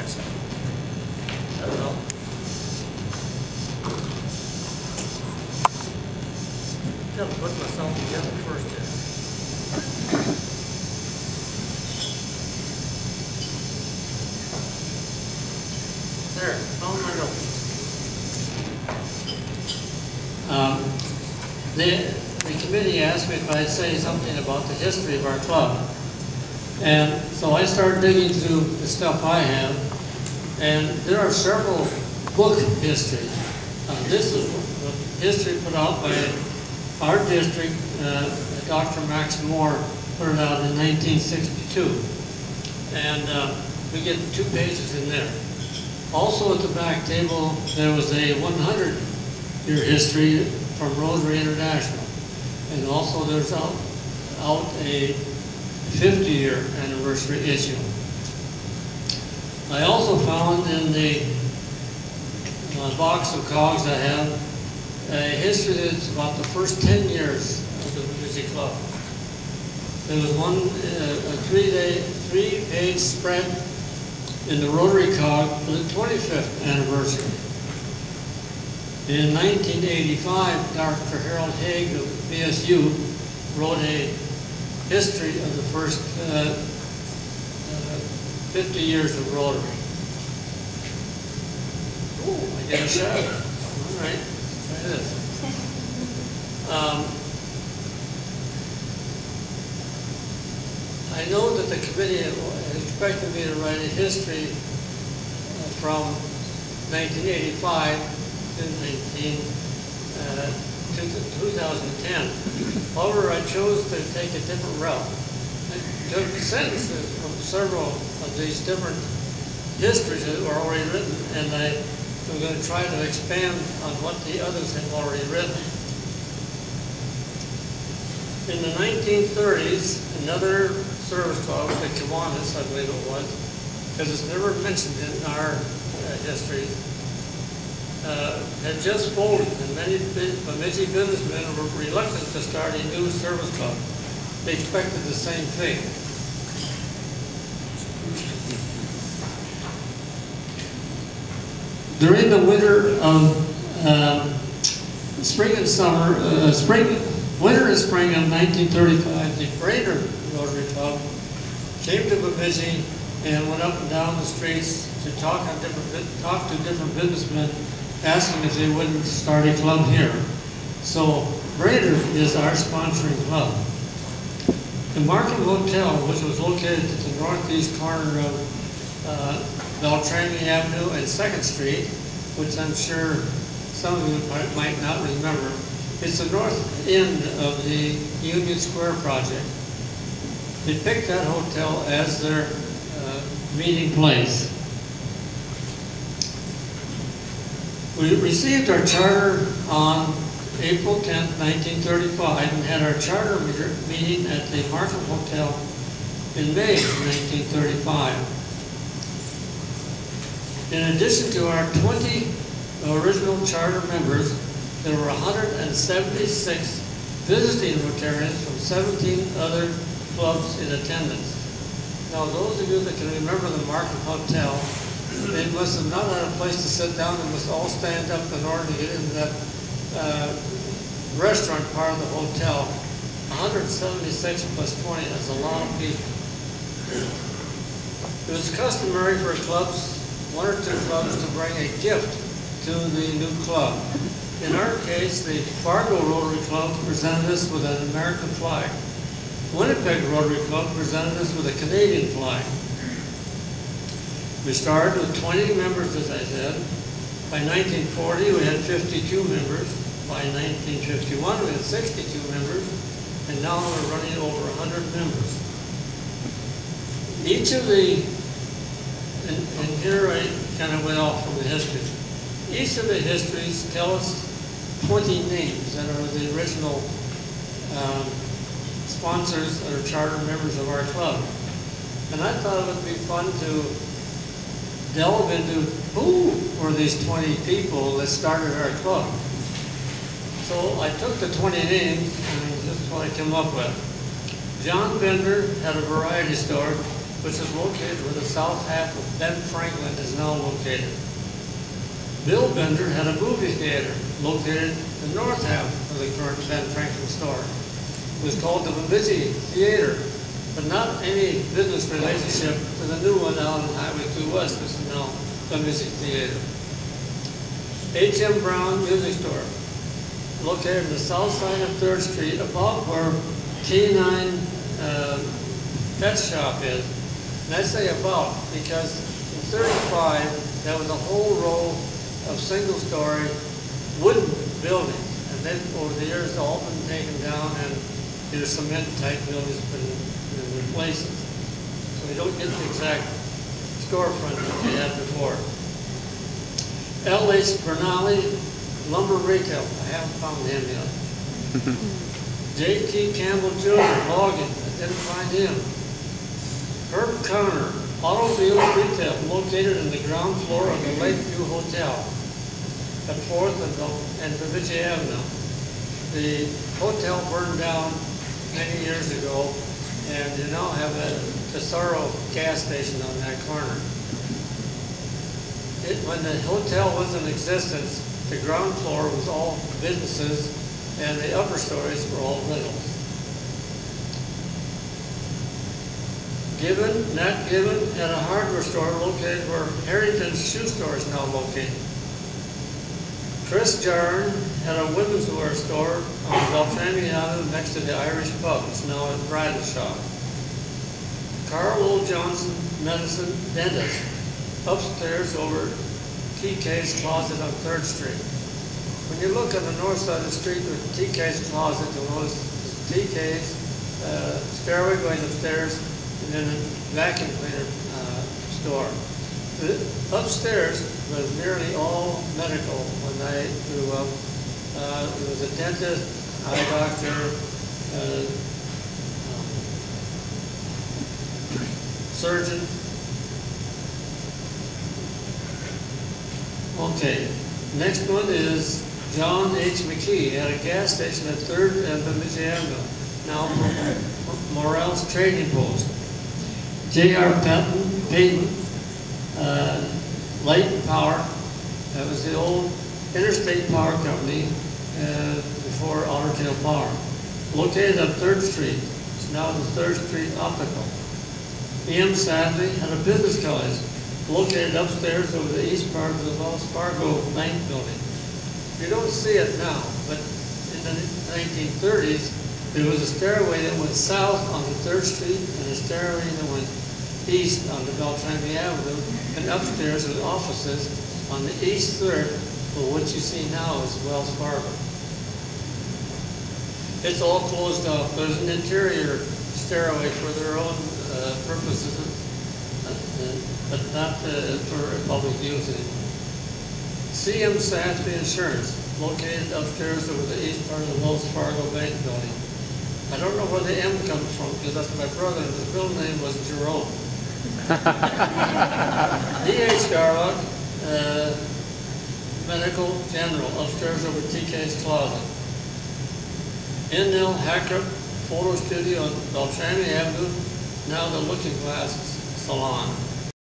answer. I don't know. I've got to put myself together first here. There, found my notes. The committee asked me if I'd say something about the history of our club. And so I started digging through the stuff I have, and there are several book histories. This is the history put out by our district. Dr. Max Moore put it out in 1962. And we get 2 pages in there. Also at the back table, there was a 100-year history from Rotary International. And also there's out a 50-year anniversary issue. I also found in the box of cogs I have a history that's about the first 10 years of the Bemidji Club. There was one, a 3-page spread in the Rotary cog for the 25th anniversary. In 1985, Dr. Harold Haig of BSU wrote a history of the first 50 years of Rotary. Oh, I get a shadow. All right, let's try this. I know that the committee expected me to write a history from 1985 to 2010. However, I chose to take a different route. I took sentences from several of these different histories that were already written, and I'm going to try to expand on what the others have already written. In the 1930s, another service club, the Kiwanis, I believe it was, because it's never mentioned in our history, had just folded, and many Bemidji businessmen were reluctant to start a new service club. They expected the same thing. During the winter of spring and summer, winter and spring of 1935, the Brainerd Rotary Club came to Bemidji and went up and down the streets to talk to different businessmen, asking if they wouldn't start a club here. So Brainerd is our sponsoring club. The Martin Hotel, which was located at the northeast corner of Beltrami Avenue and 2nd Street, which I'm sure some of you might not remember, it's the north end of the Union Square project. They picked that hotel as their meeting place. We received our charter on April 10, 1935, and had our charter meeting at the Markham Hotel in May 1935. In addition to our 20 original charter members, there were 176 visiting Rotarians from 17 other clubs in attendance. Now, those of you that can remember the Markham Hotel, they must have not had a place to sit down. They must all stand up in order to get into that restaurant part of the hotel. 176 plus 20, that's a lot of people. It was customary for clubs, 1 or 2 clubs, to bring a gift to the new club. In our case, the Fargo Rotary Club presented us with an American flag. Winnipeg Rotary Club presented us with a Canadian flag. We started with 20 members, as I said. By 1940, we had 52 members. By 1951, we had 62 members. And now we're running over 100 members. Each of the, and here I kind of went off from the histories. Each of the histories tell us 20 names that are the original sponsors that are charter members of our club. And I thought it would be fun to delve into who were these 20 people that started our club. So I took the 20 names, and this is what I came up with. John Bender had a variety store which is located where the south half of Ben Franklin is now located. Bill Bender had a movie theater located in the north half of the current Ben Franklin store. It was called the Bemidji Theater, but not any business relationship to the new one out on Highway 2 West, which is now Bemidji Theater. H.M. Brown Music Store, located on the south side of 3rd Street, about where K9 Pet Shop is. And I say about because in 35, there was a whole row of single-story wooden buildings. And then over the years, they've all been taken down and either cement-type buildings been replaced. So you don't get the exact storefront that you had before. L.H. Bernali Lumber Retail. I haven't found him yet. J.T. Campbell Jr. Logging. I didn't find him. Herb Conner Automobile Retail, located in the ground floor of the Lakeview Hotel at 4th and Bemidji Avenue. The hotel burned down many years ago, and you now have a Tesoro gas station on that corner. When the hotel was in existence, the ground floor was all businesses, and the upper stories were all rentals. Nat Gibbon had a hardware store located where Harrington's shoe store is now located. Chris Jarn had a women's wear store on Beltrami Avenue next to the Irish pub. It's now a bridal shop. Carl O. Johnson, medicine dentist, upstairs over TK's Closet on 3rd Street. When you look on the north side of the street with TK's Closet, you'll notice TK's stairway going upstairs, and then a vacuum cleaner store. Upstairs was nearly all medical when I grew up. There was a dentist, eye doctor, surgeon. Okay, next one is John H. McKee. He had a gas station at 3rd and Bemidji Avenue, now Morrell's Trading Post. J.R. Payton, Light and Power. That was the old Interstate Power Company before Otter Tail Power. Located on 3rd Street. It's now the 3rd Street Optical. E.M. Sathre had a business college located upstairs over the east part of the Wells Fargo Bank building. You don't see it now, but in the 1930s, there was a stairway that went south onto 3rd Street and a stairway that went east onto Beltrami Avenue, and upstairs was offices on the east 3rd, but what you see now is Wells Fargo. It's all closed off. There's an interior stairway for their own purposes, but not for public use anymore. C.M. Sathre Insurance, located upstairs over the east part of the Wells Fargo Bank building. I don't know where the M comes from, because that's my brother, and his middle name was Jerome. D.H. Garlock, Medical General, upstairs over TK's Closet. N.L. Hacker Photo Studio on Beltrami Avenue, now the Looking Glass Salon.